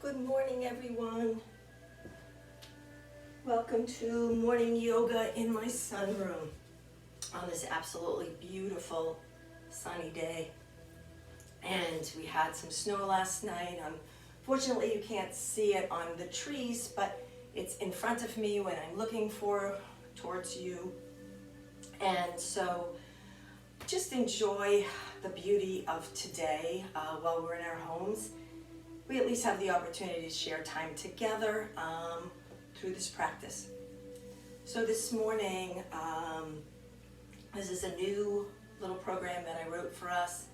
Good morning, everyone. Welcome to morning yoga in my sunroom on this absolutely beautiful sunny day. And we had some snow last night. Unfortunately, you can't see it on the trees, but it's in front of me when I'm looking towards you. And so just enjoy the beauty of today while we're in our homes. We at least have the opportunity to share time together through this practice. So this morning, this is a new little program that I wrote for us.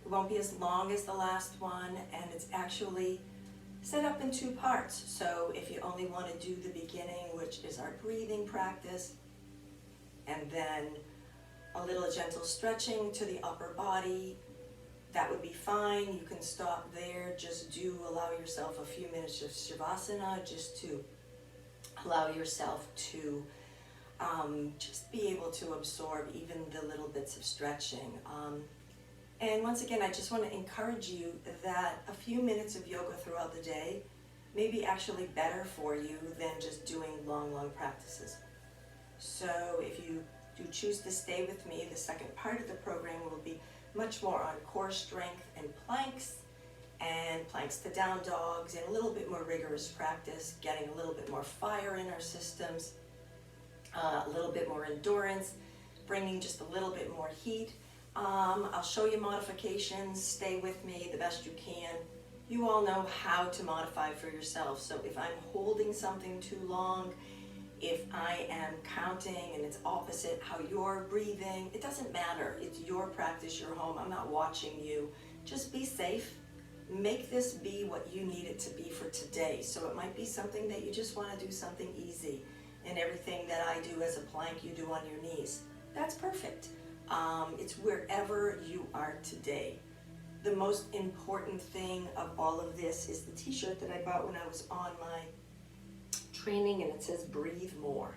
It won't be as long as the last one, and it's actually set up in two parts. So if you only want to do the beginning, which is our breathing practice, and then a little gentle stretching to the upper body, that would be fine. You can stop there. Just allow yourself a few minutes of Shavasana just to allow yourself to just be able to absorb even the little bits of stretching. And once again, I just want to encourage you that a few minutes of yoga throughout the day may be actually better for you than just doing long practices. So if you do choose to stay with me, the second part of the program will be much more on core strength and planks to down dogs, and a little bit more rigorous practice, getting a little bit more fire in our systems, a little bit more endurance, bringing just a little bit more heat. I'll show you modifications. Stay with me the best you can. You all know how to modify for yourself. So if I'm holding something too long, if I am counting and it's opposite how you're breathing, it doesn't matter. It's your practice, your home. I'm not watching you. Just be safe. Make this be what you need it to be for today. So it might be something that you just want to do something easy, and everything that I do as a plank you do on your knees. That's perfect. It's wherever you are today. The most important thing of all of this is the t-shirt that I bought when I was on my training, and it says breathe more.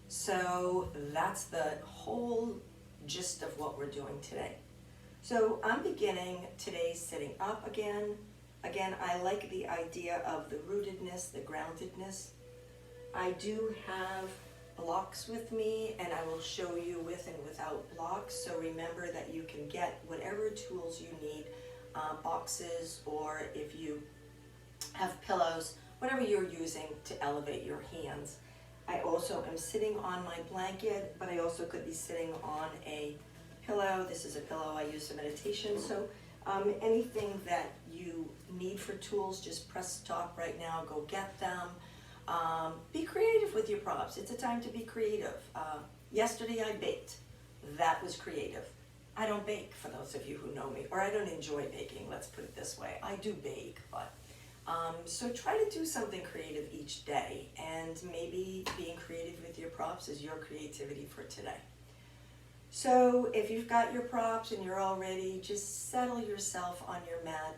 So that's the whole gist of what we're doing today. So I'm beginning today sitting up again. Again, I like the idea of the rootedness, the groundedness. I do have blocks with me, and I will show you with and without blocks. So remember that you can get whatever tools you need, boxes, or if you have pillows, whatever you're using to elevate your hands. I also am sitting on my blanket, but I also could be sitting on a pillow. This is a pillow I use for meditation. So anything that you need for tools, just press stop right now, go get them. Be creative with your props. It's a time to be creative. Yesterday I baked. That was creative. I don't bake, for those of you who know me, or I don't enjoy baking, let's put it this way. I do bake, but so try to do something creative each day, and maybe being creative with your props is your creativity for today. So if you've got your props and you're all ready, just settle yourself on your mat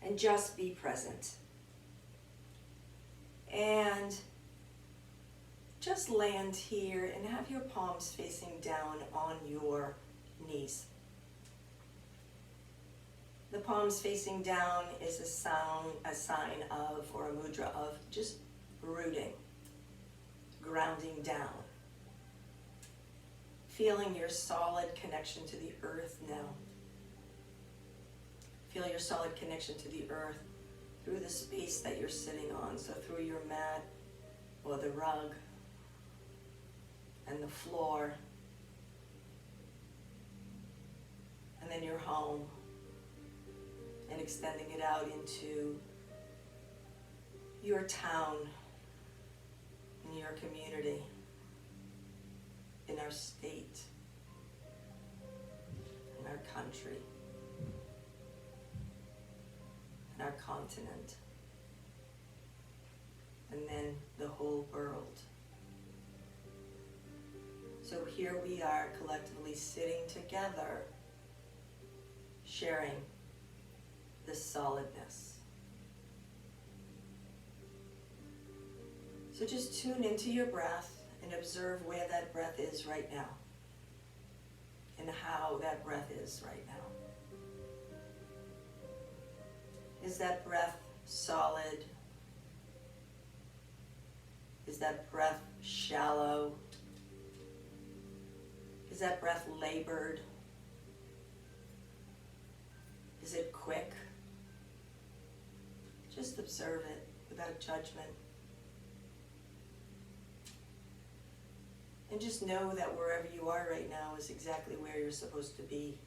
and just be present. And just land here and have your palms facing down on your knees. The palms facing down is a sign of, or a mudra of, just rooting, grounding down. Feeling your solid connection to the earth now. Feel your solid connection to the earth through the space that you're sitting on. So through your mat, or the rug, and the floor, and then your home, and extending it out into your town, in your community, in our state, in our country, in our continent, and then the whole world. So here we are collectively sitting together, sharing this solidness. So just tune into your breath and observe where that breath is right now, and how that breath is right now. Is that breath solid? Is that breath shallow? Is that breath labored? Is it quick? Just observe it without judgment. And just know that wherever you are right now is exactly where you're supposed to be.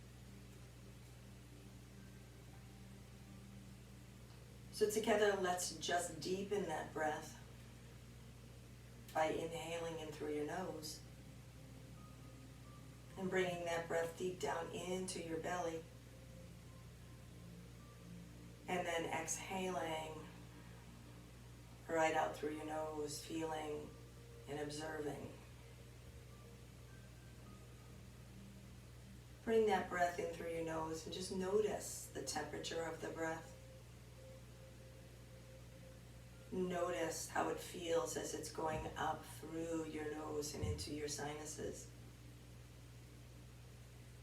So together, let's just deepen that breath by inhaling in through your nose and bringing that breath deep down into your belly. And then exhaling right out through your nose, feeling and observing. Bring that breath in through your nose and just notice the temperature of the breath. Notice how it feels as it's going up through your nose and into your sinuses.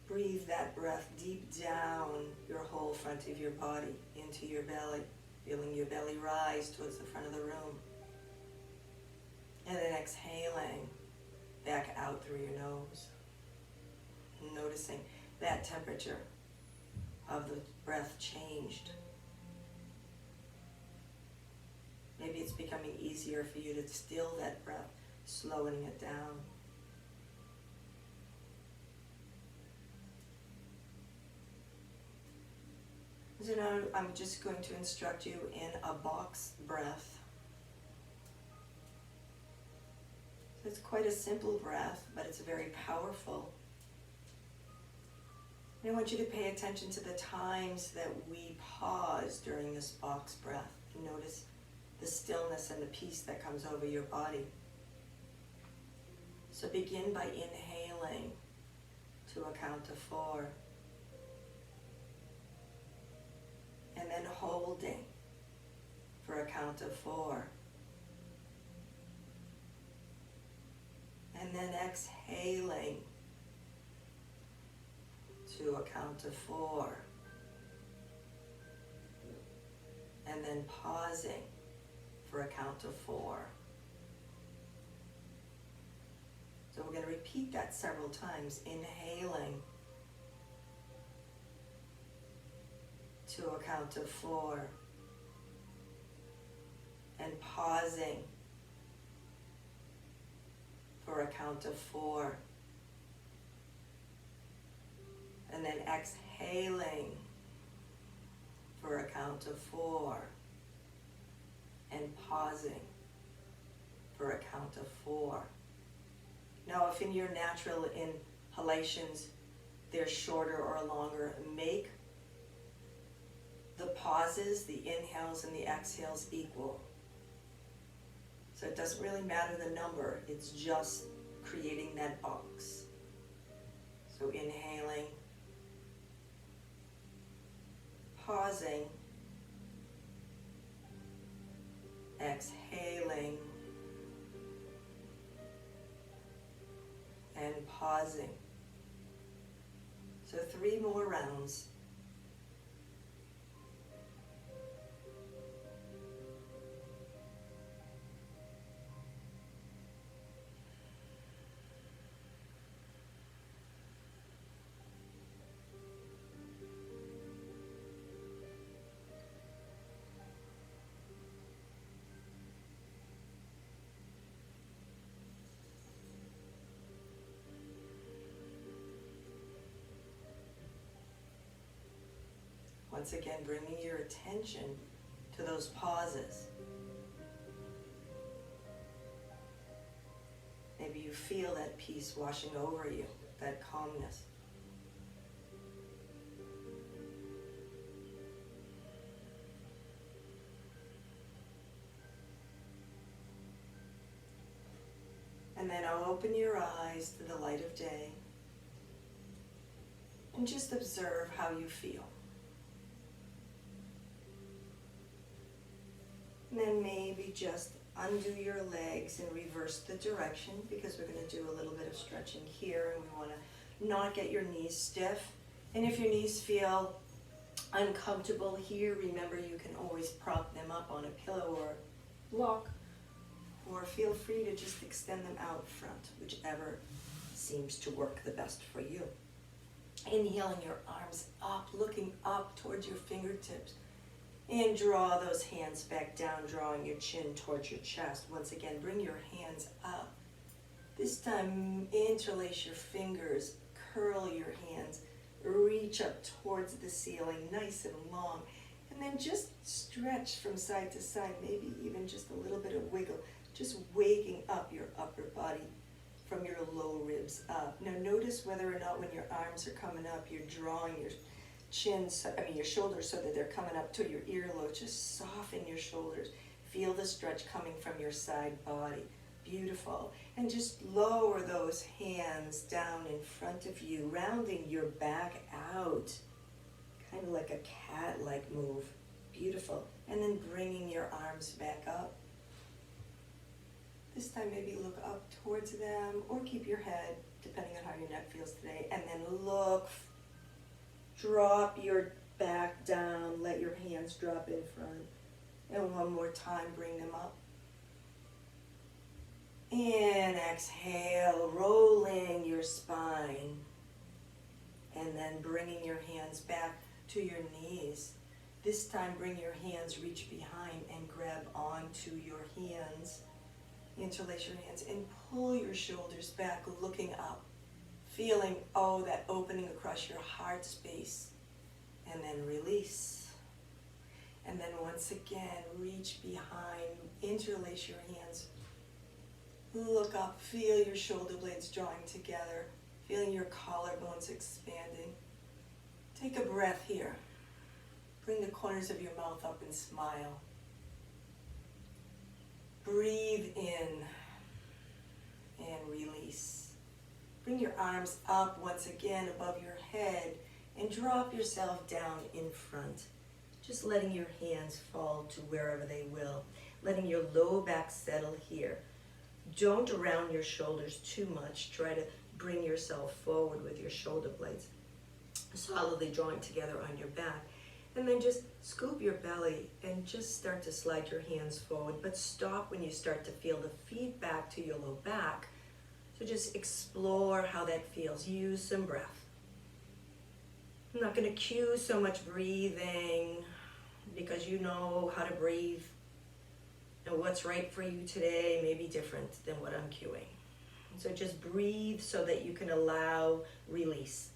Breathe that breath deep down your whole front of your body into your belly, feeling your belly rise towards the front of the room. And then exhaling back out through your nose. Noticing that temperature of the breath changed. Maybe it's becoming easier for you to still that breath, slowing it down. So now I'm just going to instruct you in a box breath. So it's quite a simple breath, but it's very powerful. And I want you to pay attention to the times that we pause during this box breath. And notice the stillness and the peace that comes over your body. So begin by inhaling to a count of 4. And then holding for a count of 4. And then exhaling to a count of 4. And then pausing for a count of 4. So we're going to repeat that several times. Inhaling to a count of 4. And pausing for a count of 4. And then exhaling for a count of 4. And pausing for a count of 4. Now, if in your natural inhalations they're shorter or longer, make the pauses, the inhales and the exhales equal. So it doesn't really matter the number, it's just creating that box. So inhaling, pausing, exhaling, and pausing. So 3 more rounds. Once again, bringing your attention to those pauses. Maybe you feel that peace washing over you, that calmness. And then I'll open your eyes to the light of day and just observe how you feel. And then maybe just undo your legs and reverse the direction, because we're going to do a little bit of stretching here, and we want to not get your knees stiff. And if your knees feel uncomfortable here, remember you can always prop them up on a pillow or block, or feel free to just extend them out front, whichever seems to work the best for you. Inhaling your arms up, looking up towards your fingertips, and draw those hands back down, drawing your chin towards your chest. Once again, bring your hands up. This time, interlace your fingers, curl your hands, reach up towards the ceiling, nice and long, and then just stretch from side to side, maybe even just a little bit of wiggle, just waking up your upper body from your low ribs up. Now notice whether or not when your arms are coming up, you're drawing your chin, your shoulders so that they're coming up to your earlobe. Just soften your shoulders. Feel the stretch coming from your side body. Beautiful. And just lower those hands down in front of you, rounding your back out. Kind of like a cat-like move. Beautiful. And then bringing your arms back up. This time maybe look up towards them or keep your head, depending on how your neck feels today. And then look, drop your back down, let your hands drop in front. And one more time, bring them up. And exhale, rolling your spine. And then bringing your hands back to your knees. This time, bring your hands, reach behind and grab onto your hands. Interlace your hands and pull your shoulders back, looking up. Feeling, that opening across your heart space. And then release. And then once again, reach behind, interlace your hands. Look up, feel your shoulder blades drawing together, feeling your collarbones expanding. Take a breath here. Bring the corners of your mouth up and smile. Breathe in and release. Bring your arms up once again above your head and drop yourself down in front. Just letting your hands fall to wherever they will. Letting your low back settle here. Don't round your shoulders too much. Try to bring yourself forward with your shoulder blades solidly drawing together on your back. And then just scoop your belly and just start to slide your hands forward, but stop when you start to feel the feedback to your low back. So just explore how that feels. Use some breath. I'm not going to cue so much breathing because you know how to breathe. And what's right for you today may be different than what I'm cueing. So just breathe so that you can allow release.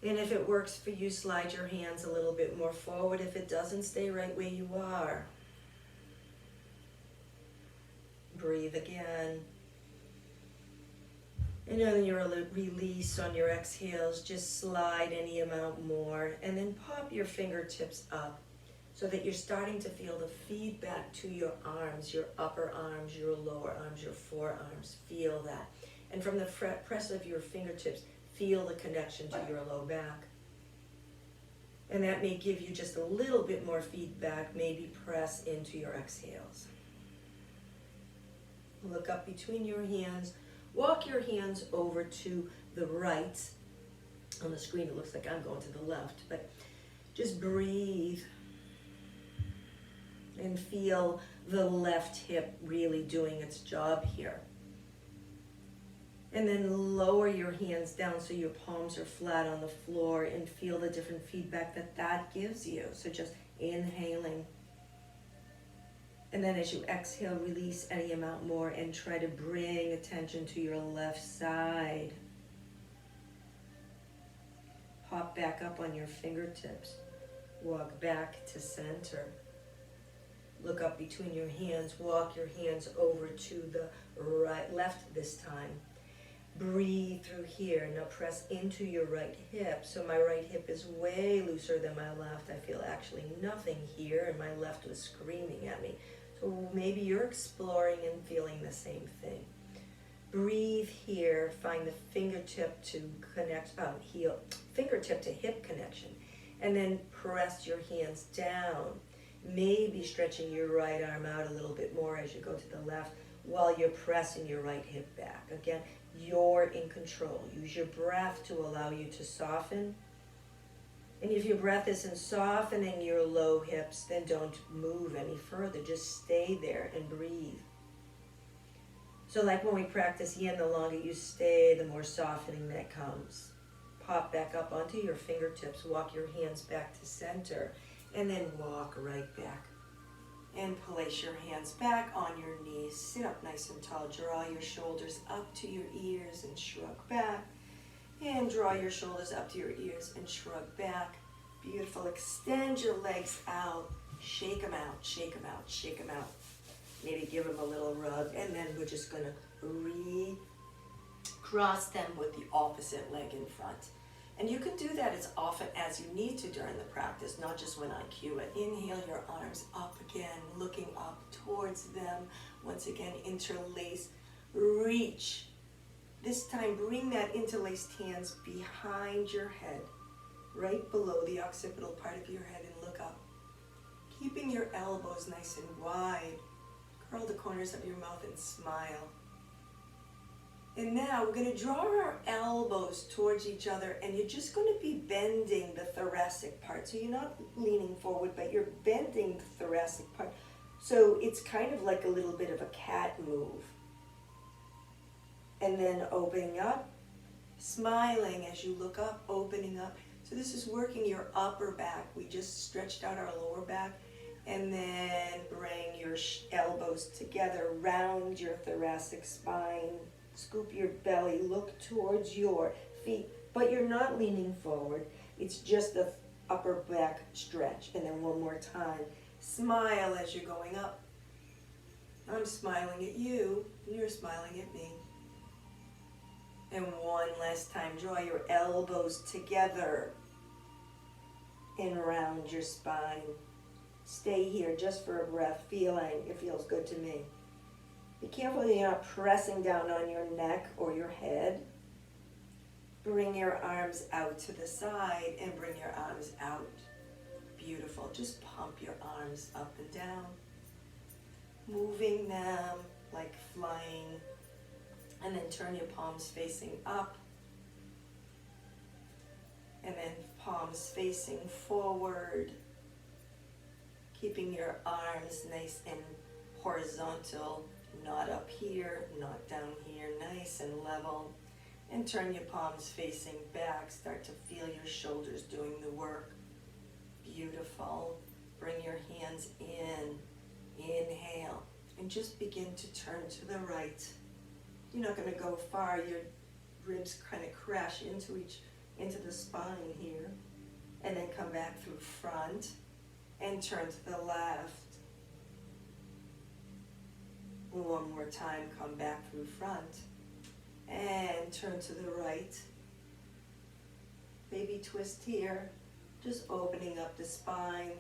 And if it works for you, slide your hands a little bit more forward. If it doesn't, stay right where you are. Breathe again. And on your release, on your exhales, just slide any amount more. And then pop your fingertips up so that you're starting to feel the feedback to your arms, your upper arms, your lower arms, your forearms. Feel that. And from the press of your fingertips, feel the connection to your low back. And that may give you just a little bit more feedback. Maybe press into your exhales. Look up between your hands. Walk your hands over to the right. On the screen it looks like I'm going to the left, but just breathe and feel the left hip really doing its job here. And then lower your hands down so your palms are flat on the floor and feel the different feedback that that gives you. So just inhaling. And then as you exhale, release any amount more and try to bring attention to your left side. Pop back up on your fingertips. Walk back to center. Look up between your hands. Walk your hands over to the right, left this time. Breathe through here. Now press into your right hip. So my right hip is way looser than my left. I feel actually nothing here, and my left was screaming at me. So maybe you're exploring and feeling the same thing. Breathe here. Find the fingertip to connect, fingertip to hip connection. And then press your hands down. Maybe stretching your right arm out a little bit more as you go to the left while you're pressing your right hip back. Again, you're in control. Use your breath to allow you to soften And if your breath isn't softening your low hips, then don't move any further. Just stay there and breathe. So like when we practice yin, the longer you stay, the more softening that comes. Pop back up onto your fingertips. Walk your hands back to center. And then walk right back. And place your hands back on your knees. Sit up nice and tall. Draw your shoulders up to your ears and shrug back. And draw your shoulders up to your ears and shrug back. Beautiful. Extend your legs out. Shake them out, shake them out, shake them out. Maybe give them a little rub. And then we're just going to recross them with the opposite leg in front. And you can do that as often as you need to during the practice, not just when I cue it. Inhale your arms up again, looking up towards them. Once again, interlace, reach. This time, bring that interlaced hands behind your head, right below the occipital part of your head, and look up. Keeping your elbows nice and wide. Curl the corners of your mouth and smile. And now we're going to draw our elbows towards each other, and you're just going to be bending the thoracic part. So you're not leaning forward, but you're bending the thoracic part. So it's kind of like a little bit of a cat move. And then opening up, smiling as you look up, opening up. So this is working your upper back. We just stretched out our lower back. And then bring your elbows together, round your thoracic spine. Scoop your belly, look towards your feet, but you're not leaning forward. It's just the upper back stretch. And then one more time, smile as you're going up. I'm smiling at you, and you're smiling at me. And one last time, draw your elbows together and round your spine. Stay here just for a breath, feeling. It feels good to me. Be careful that you're not pressing down on your neck or your head. Bring your arms out to the side and bring your arms out. Beautiful. Just pump your arms up and down. Moving them like flying. And then turn your palms facing up. And then palms facing forward. Keeping your arms nice and horizontal. Not up here, not down here, nice and level. And turn your palms facing back. Start to feel your shoulders doing the work. Beautiful. Bring your hands in. Inhale. And just begin to turn to the right. You're not going to go far. Your ribs kind of crash into the spine here. And then come back through front. And turn to the left. One more time, come back through front and turn to the right. Baby twist here, just opening up the spine,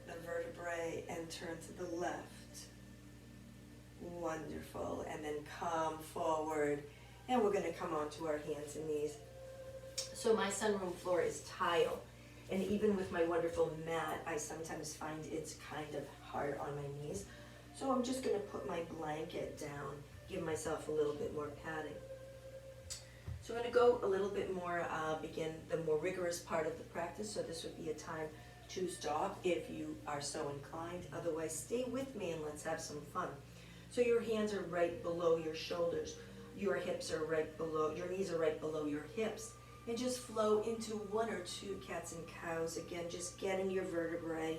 the vertebrae, and turn to the left. Wonderful. And then come forward, and we're going to come onto our hands and knees. So my sunroom floor is tile, and even with my wonderful mat, I sometimes find it's kind of hard on my knees. So I'm just going to put my blanket down, give myself a little bit more padding. So I'm going to go a little bit more, begin the more rigorous part of the practice. So this would be a time to stop if you are so inclined. Otherwise, stay with me and let's have some fun. So your hands are right below your shoulders. Your hips are right below, your knees are right below your hips. And just flow into one or two cats and cows. Again, just get in your vertebrae.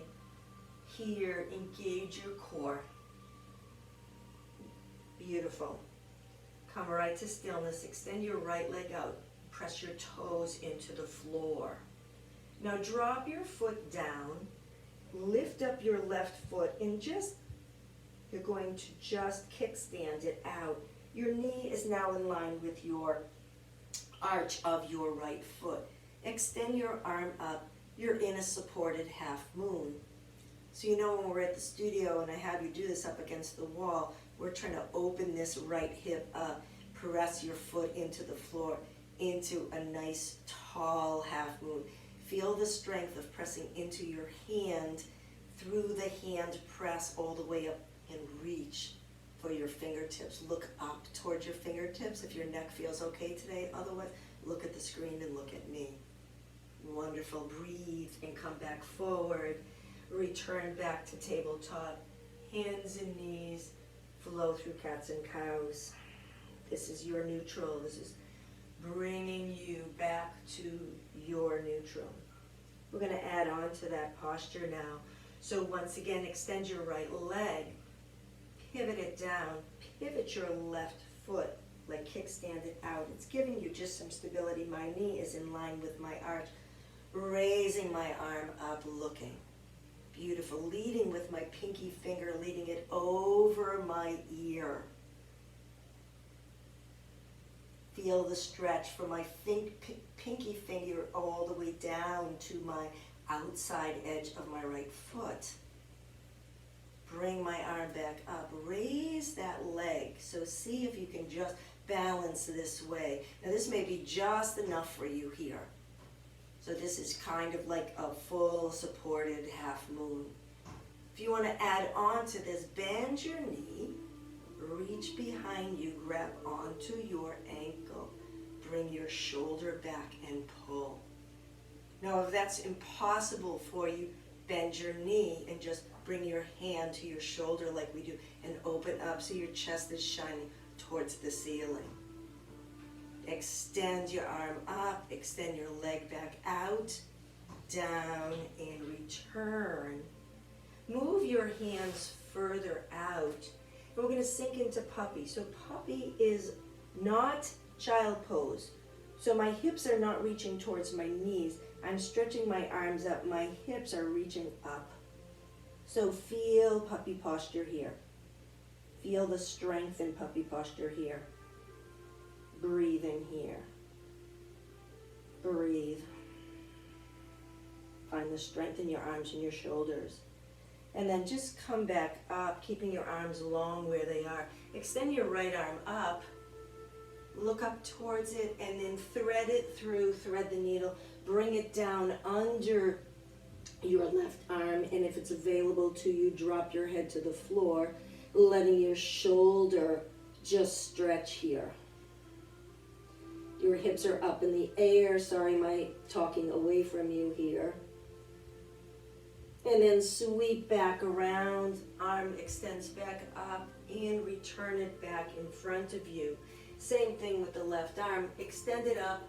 Here, engage your core. Beautiful. Come right to stillness. Extend your right leg out. Press your toes into the floor. Now drop your foot down. Lift up your left foot and you're going to just kickstand it out. Your knee is now in line with your arch of your right foot. Extend your arm up. You're in a supported half moon. So you know when we're at the studio and I have you do this up against the wall, we're trying to open this right hip up, press your foot into the floor, into a nice tall half moon. Feel the strength of pressing into your hand, through the hand press all the way up and reach for your fingertips. Look up towards your fingertips if your neck feels okay today. Otherwise, look at the screen and look at me. Wonderful. Breathe and come back forward. Return back to tabletop. Hands and knees flow through cats and cows. This is your neutral. This is bringing you back to your neutral. We're going to add on to that posture now. So once again, extend your right leg. Pivot it down. Pivot your left foot. Like kickstand it out. It's giving you just some stability. My knee is in line with my arch. Raising my arm up, looking. Beautiful. Leading with my pinky finger, leading it over my ear. Feel the stretch from my pinky finger all the way down to my outside edge of my right foot. Bring my arm back up. Raise that leg. So see if you can just balance this way. Now this may be just enough for you here. So this is kind of like a full supported half moon. If you want to add on to this, bend your knee, reach behind you, grab onto your ankle, bring your shoulder back and pull. Now if that's impossible for you, bend your knee and just bring your hand to your shoulder like we do and open up so your chest is shining towards the ceiling. Extend your arm up, extend your leg back out, down and return. Move your hands further out. And we're going to sink into puppy. So puppy is not child pose. So my hips are not reaching towards my knees. I'm stretching my arms up. My hips are reaching up. So feel puppy posture here. Feel the strength in puppy posture here. Breathing here. Breathe. Find the strength in your arms and your shoulders. And then just come back up, keeping your arms long where they are. Extend your right arm up. Look up towards it and then thread it through, thread the needle. Bring it down under your left arm, and if it's available to you, drop your head to the floor, letting your shoulder just stretch here. Your hips are up in the air. Sorry, my talking away from you here. And then sweep back around, arm extends back up, and return it back in front of you. Same thing with the left arm, extend it up,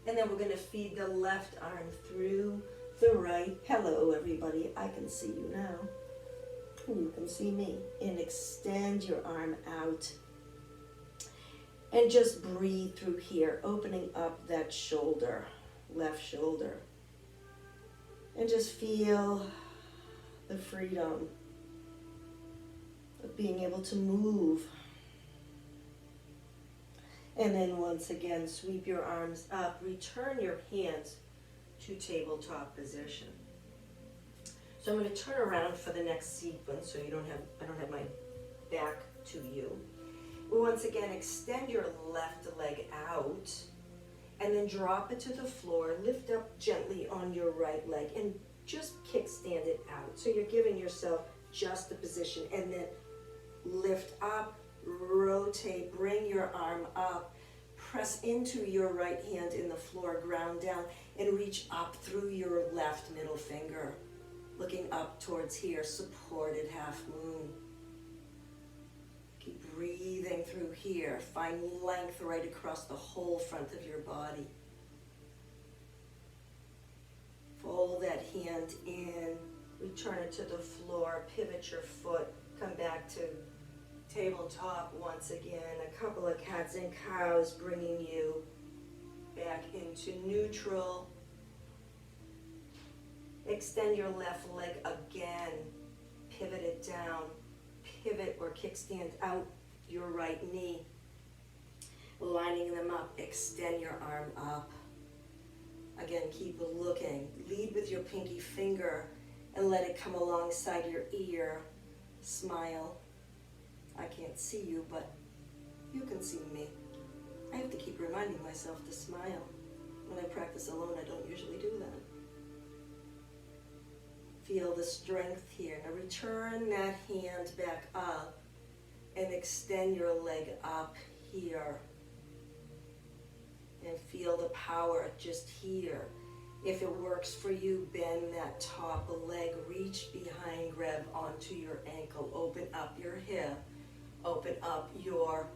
and then we're going to feed the left arm through the right. Hello everybody, I can see you now. You can see me. And extend your arm out. And just breathe through here, opening up that shoulder, left shoulder. And just feel the freedom of being able to move. And then once again, sweep your arms up, return your hands to tabletop position. So I'm going to turn around for the next sequence so I don't have my back to you. Once again, extend your left leg out and then drop it to the floor. Lift up gently on your right leg and just kickstand it out. So you're giving yourself just the position, and then lift up, rotate, bring your arm up, press into your right hand in the floor, ground down, and reach up through your left middle finger, looking up towards here, supported half moon. Keep breathing through here. Find length right across the whole front of your body. Fold that hand in, return it to the floor, pivot your foot, come back to tabletop once again. A couple of cats and cows bringing you back into neutral. Extend your left leg again, pivot it down, pivot or kickstand out your right knee, lining them up, extend your arm up. Again, keep looking. Lead with your pinky finger and let it come alongside your ear. Smile. I can't see you, but you can see me. I have to keep reminding myself to smile. When I practice alone, I don't usually do that. Feel the strength here. Now return that hand back up and extend your leg up here. And feel the power just here. If it works for you, bend that top leg, reach behind, grab onto your ankle, open up your hip, open up your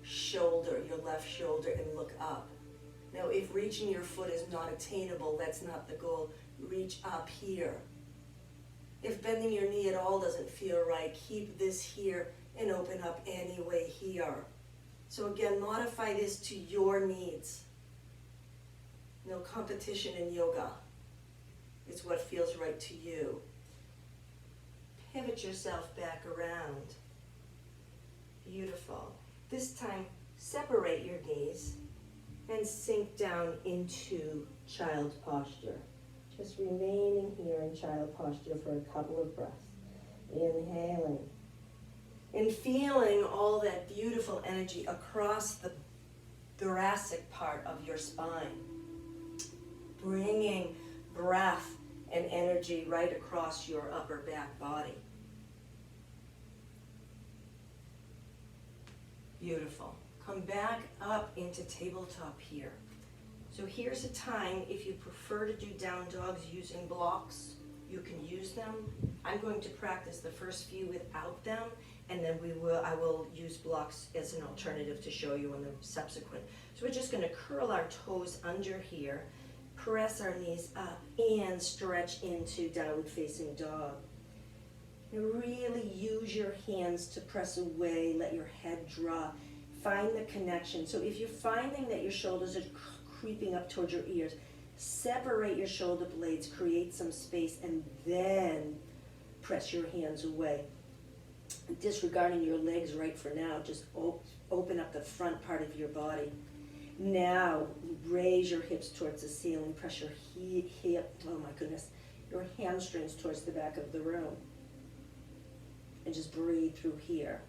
shoulder, your left shoulder, and look up. Now, if reaching your foot is not attainable, that's not the goal. Reach up here. If bending your knee at all doesn't feel right, keep this here and open up anyway here. So again, modify this to your needs. No competition in yoga. It's what feels right to you. Pivot yourself back around. Beautiful. This time, separate your knees and sink down into child's posture. Just remaining here in child posture for a couple of breaths. Inhaling. And feeling all that beautiful energy across the thoracic part of your spine. Bringing breath and energy right across your upper back body. Beautiful. Come back up into tabletop here. So here's a time, if you prefer to do down dogs using blocks, you can use them. I'm going to practice the first few without them, and then I will use blocks as an alternative to show you in the subsequent. So we're just going to curl our toes under here, press our knees up, and stretch into downward facing dog. And really use your hands to press away, let your head drop. Find the connection. So if you're finding that your shoulders are creeping up towards your ears, separate your shoulder blades, create some space, and then press your hands away. Disregarding your legs right for now, just open up the front part of your body. Now, raise your hips towards the ceiling, press your your hamstrings towards the back of the room. And just breathe through here.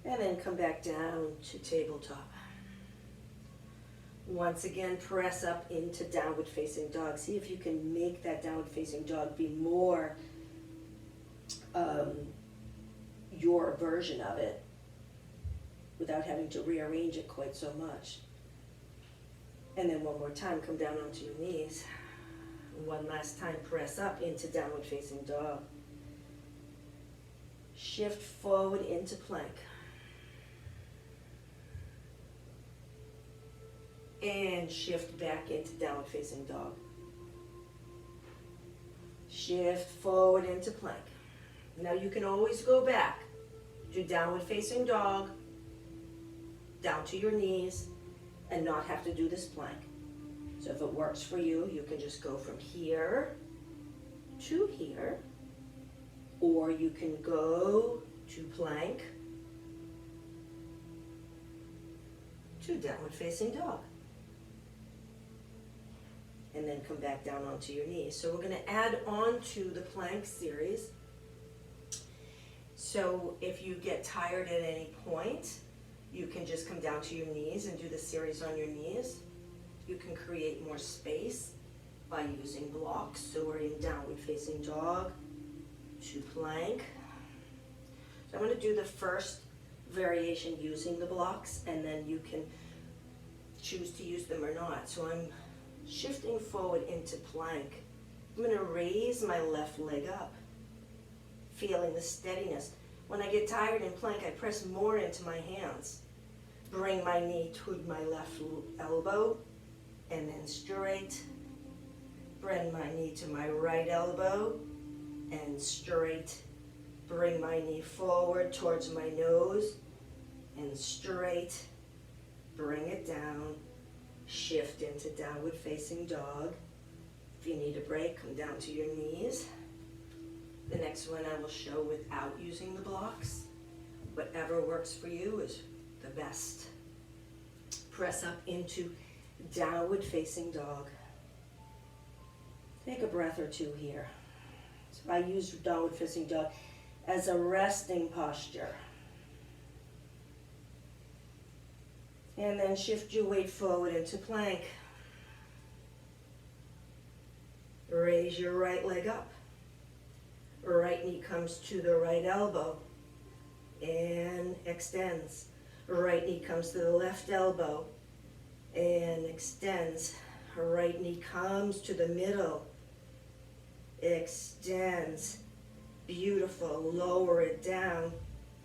And then come back down to tabletop. Once again, press up into downward facing dog. See if you can make that downward facing dog be more your version of it without having to rearrange it quite so much. And then one more time, come down onto your knees. One last time, press up into downward facing dog. Shift forward into plank. And shift back into downward facing dog. Shift forward into plank. Now you can always go back to downward facing dog, down to your knees, and not have to do this plank. So if it works for you, you can just go from here to here, or you can go to plank to downward facing dog. And then come back down onto your knees. So we're going to add on to the plank series. So if you get tired at any point, you can just come down to your knees and do the series on your knees. You can create more space by using blocks. So we're in downward facing dog to plank. So I'm going to do the first variation using the blocks, and then you can choose to use them or not. So I'm shifting forward into plank. I'm going to raise my left leg up, feeling the steadiness. When I get tired in plank, I press more into my hands. Bring my knee to my left elbow, and then straight. Bring my knee to my right elbow, and straight. Bring my knee forward towards my nose, and straight. Bring it down. Shift into downward facing dog. If you need a break, come down to your knees. The next one I will show without using the blocks. Whatever works for you is the best. Press up into downward facing dog. Take a breath or two here. So I use downward facing dog as a resting posture. And then shift your weight forward into plank. Raise your right leg up. Right knee comes to the right elbow and extends. Right knee comes to the left elbow and extends. Right knee comes to the middle, extends, beautiful, lower it down,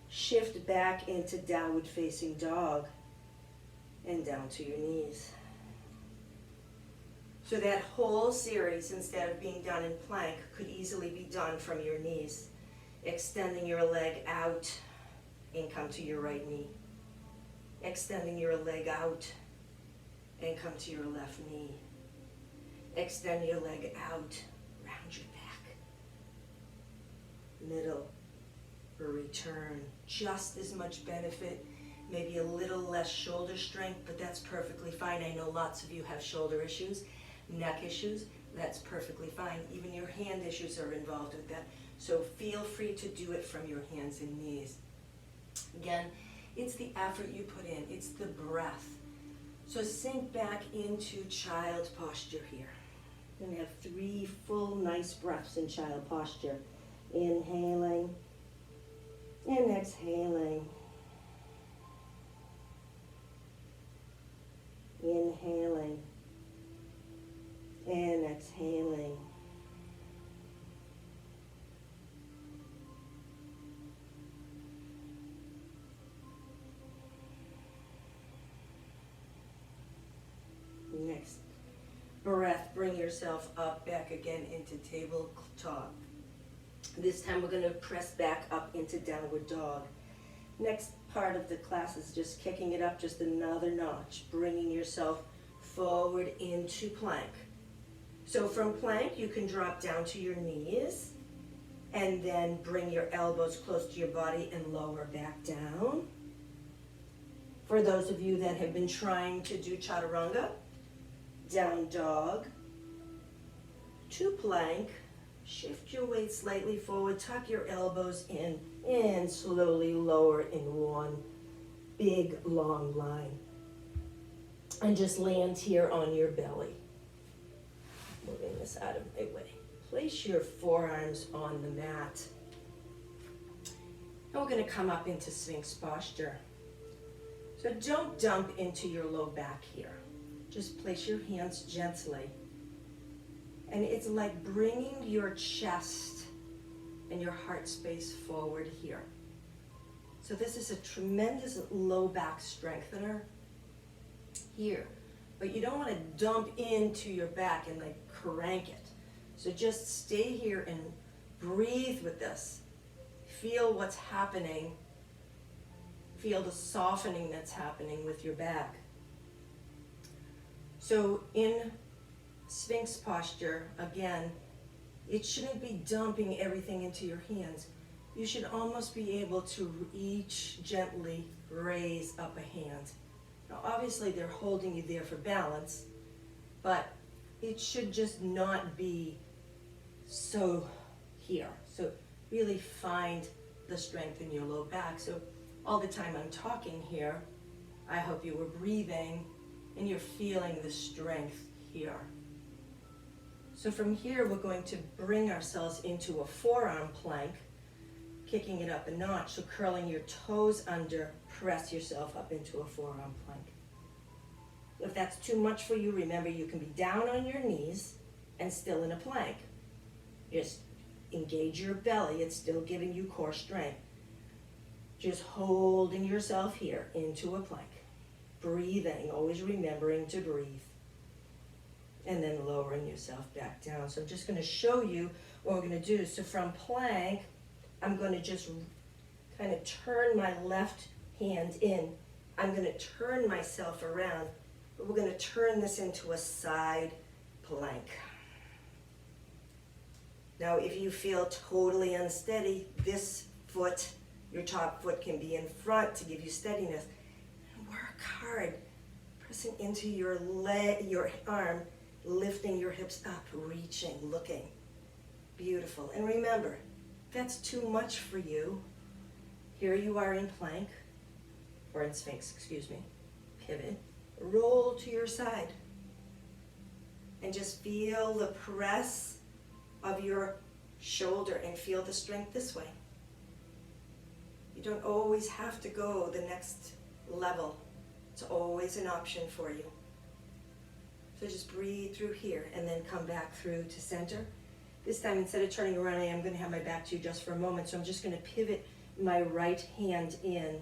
shift back into downward facing dog, and down to your knees. So that whole series, instead of being done in plank, could easily be done from your knees, extending your leg out and come to your right knee, extending your leg out and come to your left knee. Extend your leg out, round your back. Middle, return. Just as much benefit, maybe a little less shoulder strength, but that's perfectly fine. I know lots of you have shoulder issues, neck issues. That's perfectly fine. Even your hand issues are involved with that. So feel free to do it from your hands and knees. Again, it's the effort you put in. It's the breath. So sink back into child posture here. We're going to have 3 full nice breaths in child posture. Inhaling and exhaling. Inhaling and exhaling. Next breath, bring yourself up, back again into tabletop. This time we're going to press back up into downward dog. Next part of the class is just kicking it up just another notch, bringing yourself forward into plank. So from plank, you can drop down to your knees and then bring your elbows close to your body and lower back down. For those of you that have been trying to do chaturanga, down dog to plank, shift your weight slightly forward, tuck your elbows in, and slowly lower in one big long line. And just land here on your belly. Moving this out of my way. Place your forearms on the mat. And we're going to come up into Sphinx posture. So don't dump into your low back here. Just place your hands gently. And it's like bringing your chest and your heart space forward here. So this is a tremendous low back strengthener here. But you don't want to dump into your back and like crank it. So just stay here and breathe with this. Feel what's happening. Feel the softening that's happening with your back. So in Sphinx posture, again, it shouldn't be dumping everything into your hands. You should almost be able to each gently raise up a hand. Now obviously they're holding you there for balance, but it should just not be so here. So really find the strength in your low back. So all the time I'm talking here, I hope you were breathing and you're feeling the strength here. So from here, we're going to bring ourselves into a forearm plank, kicking it up a notch. So curling your toes under, press yourself up into a forearm plank. If that's too much for you, remember you can be down on your knees and still in a plank. Just engage your belly. It's still giving you core strength. Just holding yourself here into a plank. Breathing, always remembering to breathe. And then lowering yourself back down. So I'm just going to show you what we're going to do. So from plank, I'm going to just kind of turn my left hand in. I'm going to turn myself around, but we're going to turn this into a side plank. Now, if you feel totally unsteady, this foot, your top foot, can be in front to give you steadiness. And work hard, pressing into your leg, your arm, lifting your hips up, reaching, looking. Beautiful. And remember, if that's too much for you, here you are in plank, or in Sphinx, excuse me, pivot, roll to your side, and just feel the press of your shoulder and feel the strength this way. You don't always have to go the next level. It's always an option for you. So just breathe through here and then come back through to center. This time, instead of turning around, I am going to have my back to you just for a moment. So I'm just going to pivot my right hand in.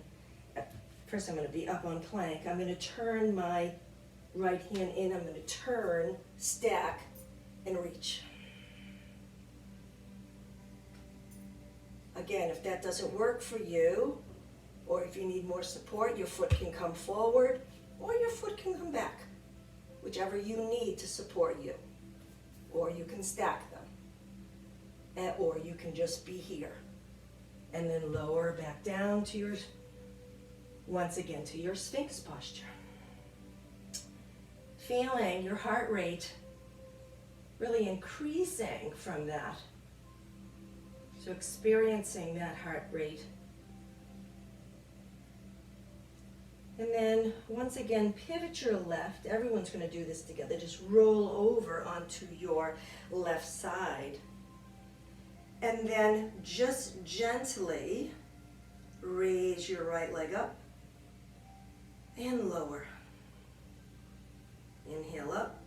First, I'm going to be up on plank. I'm going to turn my right hand in. I'm going to turn, stack, and reach. Again, if that doesn't work for you, or if you need more support, your foot can come forward, or your foot can come back, whichever you need to support you. Or you can stack them, or you can just be here. And then lower back down to your, once again, to your Sphinx posture. Feeling your heart rate really increasing from that. So experiencing that heart rate. And then once again, pivot your left. Everyone's going to do this together. Just roll over onto your left side. And then just gently raise your right leg up and lower. Inhale up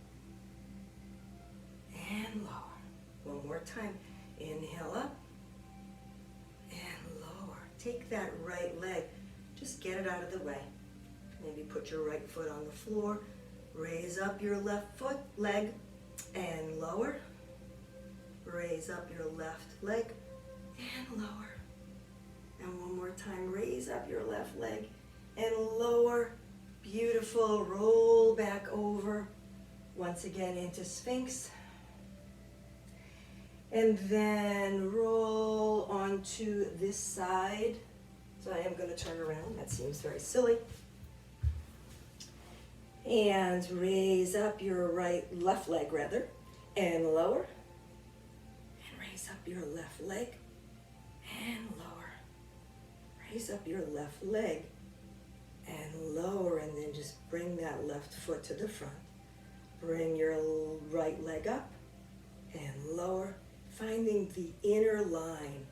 and lower. One more time. Inhale up and lower. Take that right leg. Just get it out of the way. Maybe put your right foot on the floor. Raise up your left leg and lower. Raise up your left leg and lower. And one more time, raise up your left leg and lower. Beautiful. Roll back over. Once again into Sphinx. And then roll onto this side. So I am going to turn around. That seems very silly. And raise up your left leg rather, and lower. And raise up your left leg and lower. Raise up your left leg and lower, and then just bring that left foot to the front. Bring your right leg up and lower, finding the inner line,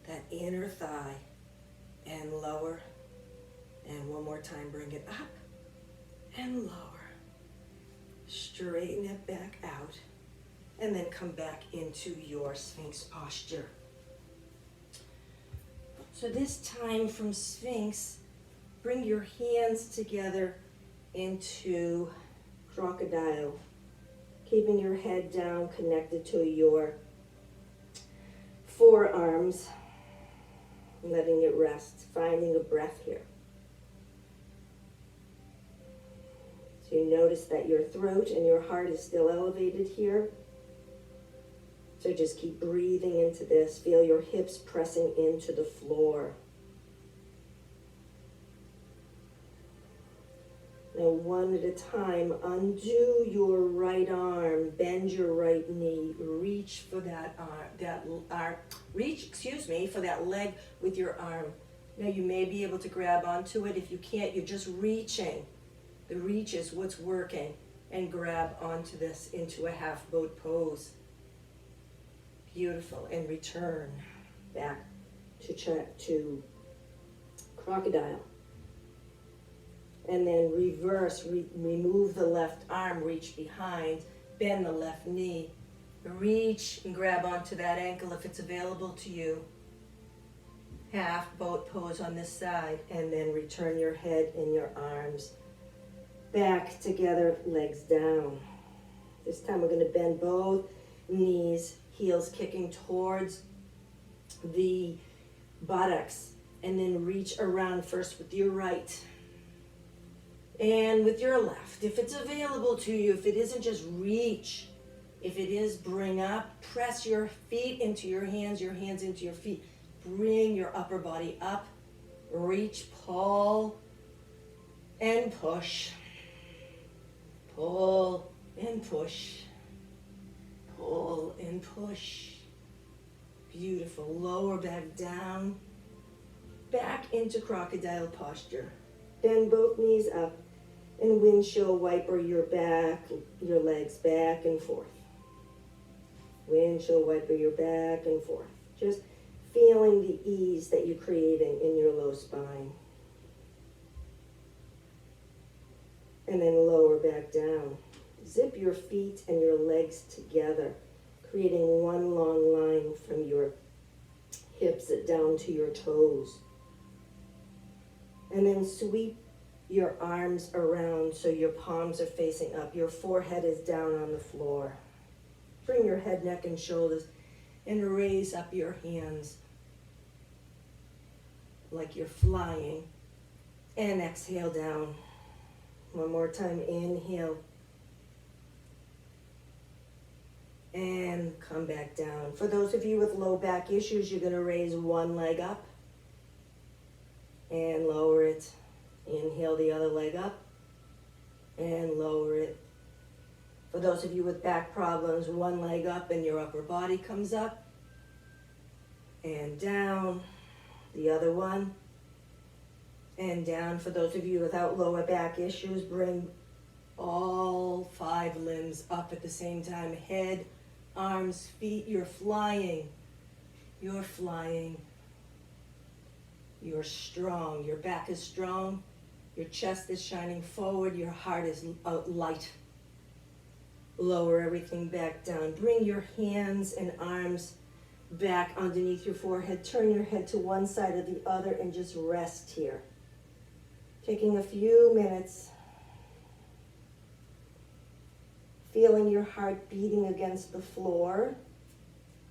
that inner thigh, and lower. And one more time, bring it up and lower. Straighten it back out, and then come back into your Sphinx posture. So this time from Sphinx, bring your hands together into crocodile, keeping your head down, connected to your forearms, letting it rest, finding a breath here. So you notice that your throat and your heart is still elevated here. So just keep breathing into this. Feel your hips pressing into the floor. Now, one at a time, undo your right arm, bend your right knee, reach for for that leg with your arm. Now, you may be able to grab onto it. If you can't, you're just reaching. The reach is what's working, and grab onto this into a half boat pose. Beautiful. And return back to crocodile. And then reverse, remove the left arm, reach behind, bend the left knee, reach and grab onto that ankle if it's available to you. Half boat pose on this side, and then return your head and your arms back together, legs down. This time we're going to bend both knees, heels kicking towards the buttocks, and then reach around first with your right and with your left. If it's available to you, if it isn't, just reach. If it is, bring up, press your feet into your hands into your feet. Bring your upper body up, reach, pull, and push. Pull and push. Pull and push. Beautiful. Lower back down. Back into crocodile posture. Bend both knees up and windshield wiper your legs back and forth. Windshield wiper your back and forth. Just feeling the ease that you're creating in your low spine. And then lower back down. zip your feet and your legs together, creating one long line from your hips down to your toes. And then sweep your arms around so your palms are facing up. Your forehead is down on the floor. Bring your head, neck, and shoulders and raise up your hands like you're flying. And exhale down. One more time, inhale. And come back down. For those of you with low back issues, you're going to raise one leg up and lower it. Inhale the other leg up and lower it. For those of you with back problems, one leg up and your upper body comes up and down. The other one and down. For those of you without lower back issues, bring all 5 limbs up at the same time. Head, arms, feet, you're flying. You're flying. You're strong. Your back is strong. Your chest is shining forward. Your heart is light. Lower everything back down. Bring your hands and arms back underneath your forehead. Turn your head to one side or the other and just rest here. Taking a few minutes. Feeling your heart beating against the floor.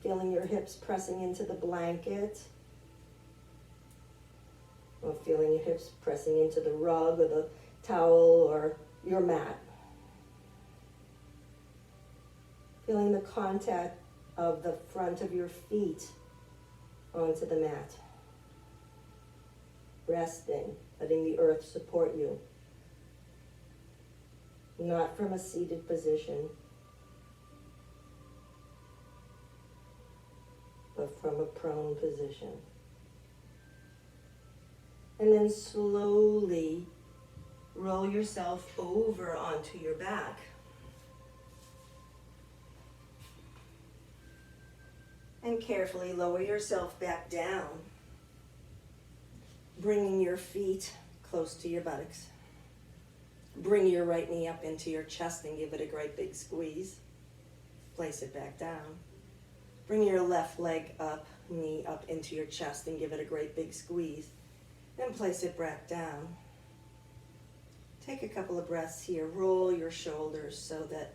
Feeling your hips pressing into the blanket. Or feeling your hips pressing into the rug or the towel or your mat. Feeling the contact of the front of your feet onto the mat. Resting, letting the earth support you. Not from a seated position, but from a prone position. And then slowly roll yourself over onto your back. And carefully lower yourself back down, bringing your feet close to your buttocks. Bring your right knee up into your chest and give it a great big squeeze. Place it back down. Bring your left leg up, knee up into your chest and give it a great big squeeze. Then place it back down. Take a couple of breaths here. Roll your shoulders so that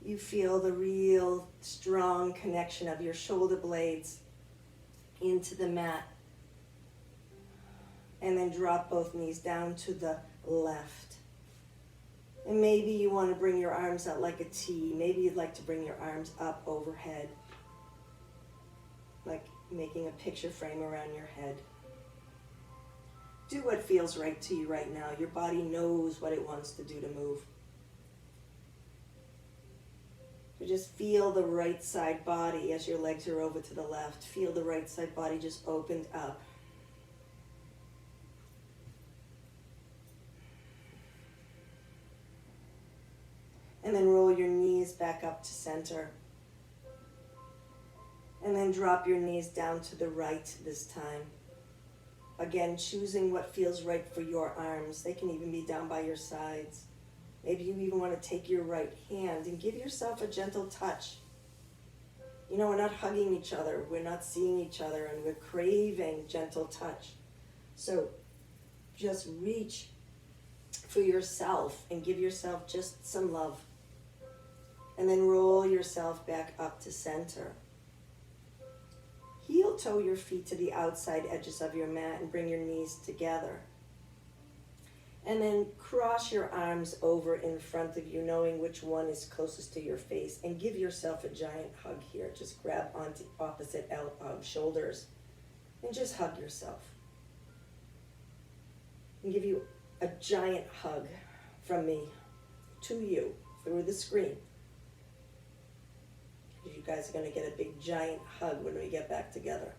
you feel the real strong connection of your shoulder blades into the mat. And then drop both knees down to the left. And maybe you want to bring your arms out like a T. Maybe you'd like to bring your arms up overhead, like making a picture frame around your head. Do what feels right to you right now. Your body knows what it wants to do to move. So just feel the right side body as your legs are over to the left. Feel the right side body just opened up. And then roll your knees back up to center. And then drop your knees down to the right this time. Again, choosing what feels right for your arms. They can even be down by your sides. Maybe you even want to take your right hand and give yourself a gentle touch. You know, we're not hugging each other. We're not seeing each other, and we're craving gentle touch. So just reach for yourself and give yourself just some love. And then roll yourself back up to center. Heel toe your feet to the outside edges of your mat and bring your knees together. And then cross your arms over in front of you, knowing which one is closest to your face. And give yourself a giant hug here. Just grab onto opposite shoulders and just hug yourself. And give you a giant hug from me to you through the screen. You guys are going to get a big giant hug when we get back together.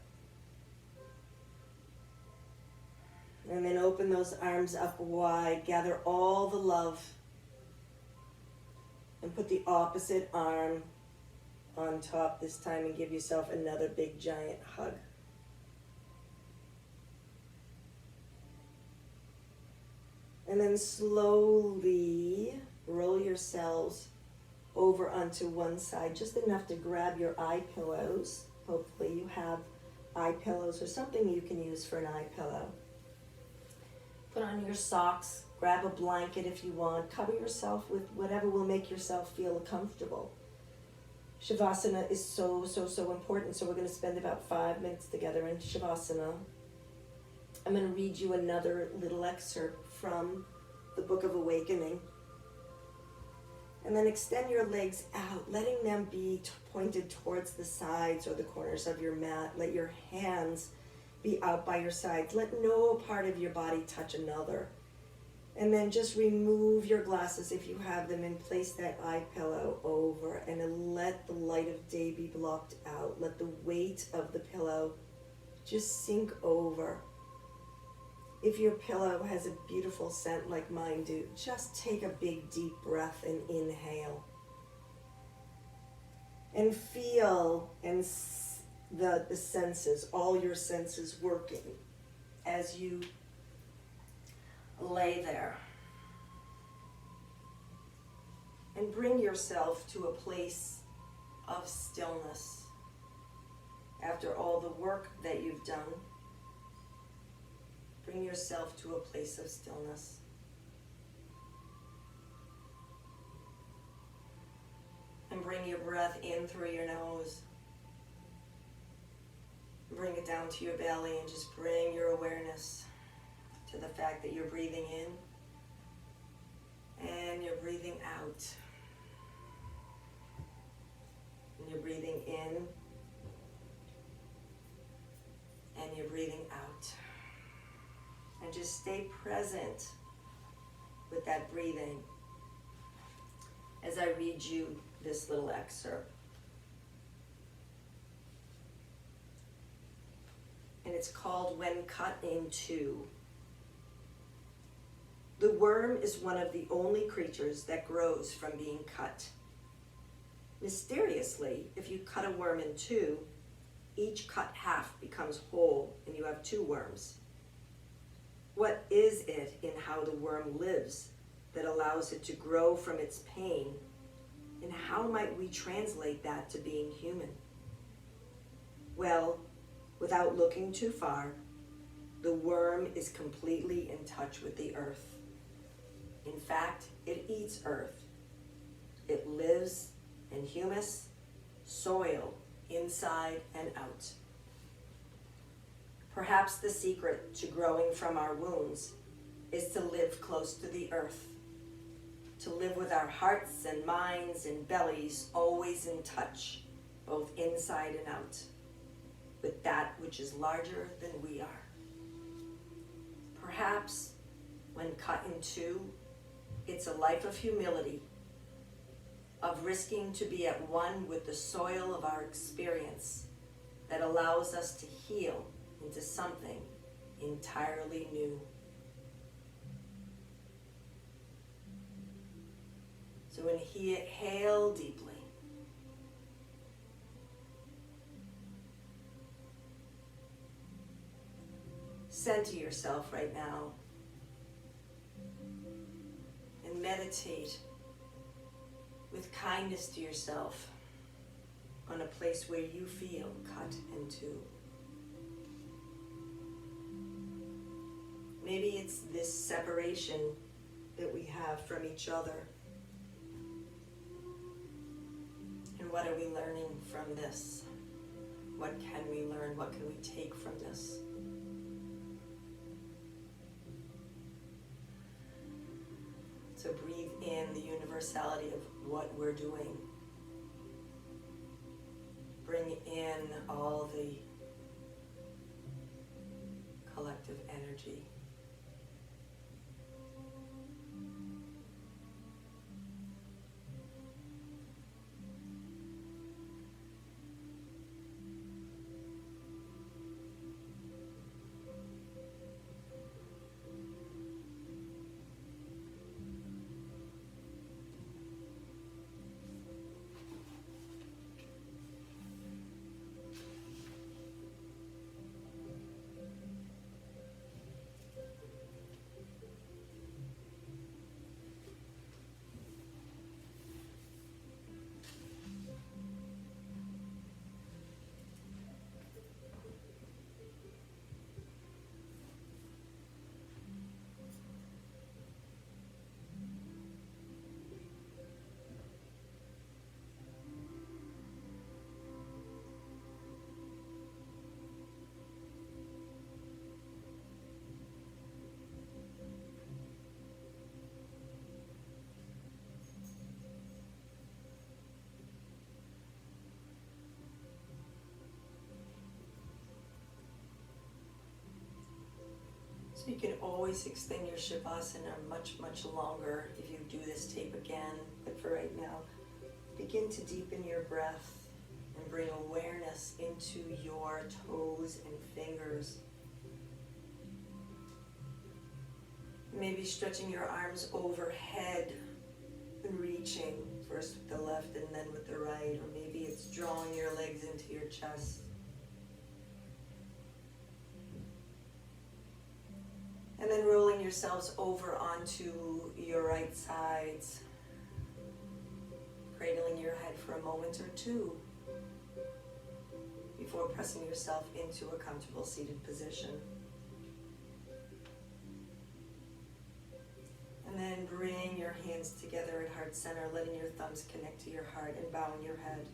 And then open those arms up wide. Gather all the love. And put the opposite arm on top this time and give yourself another big giant hug. And then slowly roll yourselves over onto one side, just enough to grab your eye pillows. Hopefully you have eye pillows or something you can use for an eye pillow. Put on your socks, grab a blanket if you want, cover yourself with whatever will make yourself feel comfortable. Shavasana is so important, so we're going to spend about 5 minutes together in Shavasana. I'm going to read you another little excerpt from the Book of Awakening. And then extend your legs out, letting them be pointed towards the sides or the corners of your mat. Let your hands be out by your sides. Let no part of your body touch another. And then just remove your glasses if you have them and place that eye pillow over and let the light of day be blocked out. Let the weight of the pillow just sink over. If your pillow has a beautiful scent like mine do, just take a big deep breath and inhale. And feel the senses, all your senses working as you lay there. And bring yourself to a place of stillness. After all the work that you've done, bring yourself to a place of stillness. And bring your breath in through your nose. Bring it down to your belly and just bring your awareness to the fact that you're breathing in and you're breathing out. And you're breathing in and you're breathing out. And just stay present with that breathing as I read you this little excerpt. And it's called When Cut in Two. The worm is one of the only creatures that grows from being cut. Mysteriously, if you cut a worm in two, each cut half becomes whole and you have two worms. What is it in how the worm lives that allows it to grow from its pain? And how might we translate that to being human? Well, without looking too far, the worm is completely in touch with the earth. In fact, it eats earth. It lives in humus, soil, inside and out. Perhaps the secret to growing from our wounds is to live close to the earth, to live with our hearts and minds and bellies always in touch, both inside and out, with that which is larger than we are. Perhaps when cut in two, it's a life of humility, of risking to be at one with the soil of our experience that allows us to heal into something entirely new. So inhale deeply. Center yourself right now and meditate with kindness to yourself on a place where you feel cut in two. Maybe it's this separation that we have from each other. And what are we learning from this? What can we learn? What can we take from this? So breathe in the universality of what we're doing. Bring in all the collective energy. So you can always extend your Shavasana much, much longer if you do this tape again. But for right now, begin to deepen your breath and bring awareness into your toes and fingers. Maybe stretching your arms overhead and reaching, first with the left and then with the right, or maybe it's drawing your legs into your chest. And then rolling yourselves over onto your right sides, cradling your head for a moment or two before pressing yourself into a comfortable seated position. And then bring your hands together at heart center, letting your thumbs connect to your heart and bowing your head.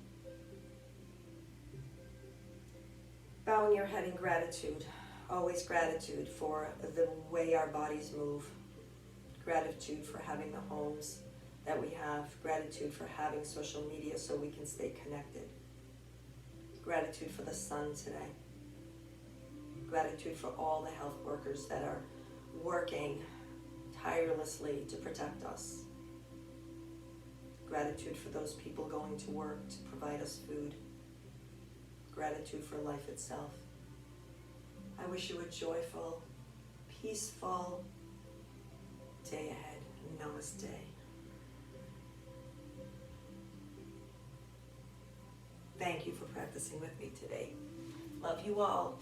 Bowing your head in gratitude. Always gratitude for the way our bodies move. Gratitude for having the homes that we have. Gratitude for having social media so we can stay connected. Gratitude for the sun today. Gratitude for all the health workers that are working tirelessly to protect us. Gratitude for those people going to work to provide us food. Gratitude for life itself. I wish you a joyful, peaceful day ahead. Namaste. Thank you for practicing with me today. Love you all.